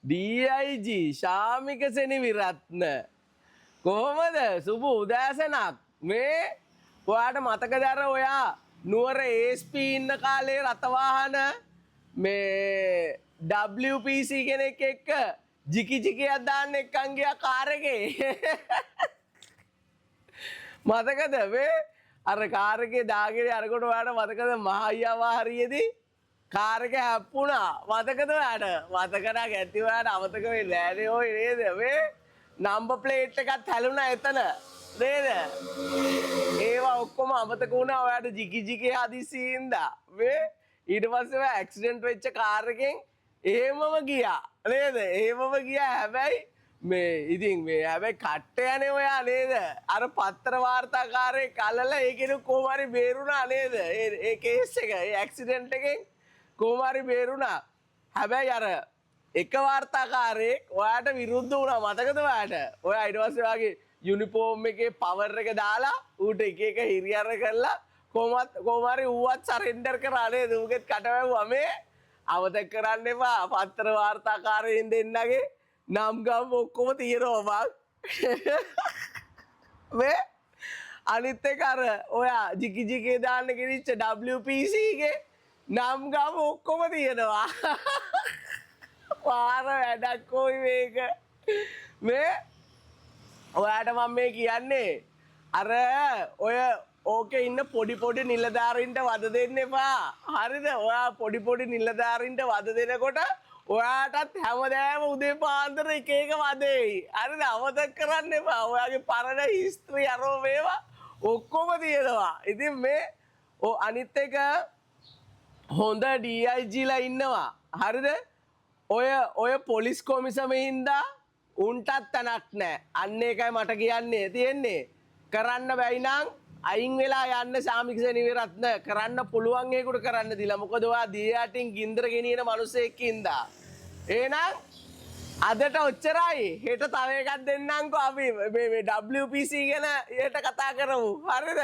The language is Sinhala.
DIG ශාමික සෙනවිරත්න කොහොමද සුබ උදෑසනක් මේ ඔයාට මතකද අර ඔයා නුවර ASP ඉන්න කාලේ රතවාහන මේ WPC කෙනෙක් එක්ක ජිකි ජිකියක් දාන්න එක්කන් ගියා කාර් එකේ මතකද මේ අර කාර් එකේ දාගෙන අරකොට ඔයාට මතකද මහයියාවා හරියේදී කාර් එක හැප්පුණා මතකද ඔයාට මතක නැහැ ඇති ඔයාට අමතක වෙන්නේ නෑනේ ඔය නේද මේ නම්බර් ප්ලේට් එකත් හැලුණා එතන නේද ඒවා ඔක්කොම අමතක වුණා ඔයාට ජිකි ජිකි හදිසියෙන්දා මේ ඊට පස්සේ ඔයා ඇක්සිඩන්ට් වෙච්ච කාර් එකෙන් එහෙමම ගියා නේද එහෙමම ගියා හැබැයි මේ ඉතින් මේ හැබැයි කට්ට යන්නේ ඔයා නේද අර පත්‍ර වාර්තාකාරයෙක් අල්ලලා ඒකෙනු කොහොම හරි බේරුණා නේද ඒ කේස් එක ඒ ඇක්සිඩන්ට් එකෙන් කොහොම හරි බේරුණා හැබැයි අර එක වාර්තාකාරයෙක් ඔයාට විරුද්ධ වුණා මතකද ඔයාට ඔයා ඊට පස්සේ ඔයාගේ යුනිෆෝම් එකේ පවර් එක දාලා ඌට එක එක හිරියර කරලා කොහොම හරි ඌවත් සරෙන්ඩර් කරා නේද ඌගෙත් කට වැව්වා මේ අවතක් කරන්න එපා පත්‍ර වාර්තාකාරයෙන් දෙන්නගේ නම් ගම් ඔක්කොම තියෙනවා බං මේ අනිත් එක අර ඔයා ජිකි ජිකේ දාන්න ගෙනිච්ච WPC එකේ නම් ගම් ඔක්කොම තියෙනවා පාර වැඩක් කොයි මේක මේ ඔයාට මම මේ කියන්නේ අර ඔය ඕකේ ඉන්න පොඩි පොඩි නිලධාරීන්ට වද දෙන්න එපා හරිද ඔයා පොඩි පොඩි නිලධාරීන්ට වද දෙනකොට ඔයාටත් හැමදාම උදේ පාන්දර එක එක වදෙයි හරිද අමතක කරන්න එපා ඔයාගේ පරණ හිස්ටරි අරෝ මේවා ඔක්කොම තියෙනවා ඉතින් මේ අනිත් එක හොඳ DIGලා ඉන්නවා හරිද ඔය පොලිස් කොමිසමේ හින්දා උන්ටත් තැනක් නැහැ. අන්න ඒකයි මට කියන්නේ තියෙන්නේ. කරන්න බැයි නම් අයින් වෙලා යන්න ශාමික සෙනවිරත්න කරන්න පුළුවන් ඒකට කරන්න දීලා. මොකද ඔයා දියයටින් ගින්දර ගෙනියන මිනිසෙක් ඉඳා. එහෙනම් අදට ඔච්චරයි. හෙට තව එකක් දෙන්නම්කෝ අපි මේ WPC ගැන හෙට කතා කරමු. හරිද?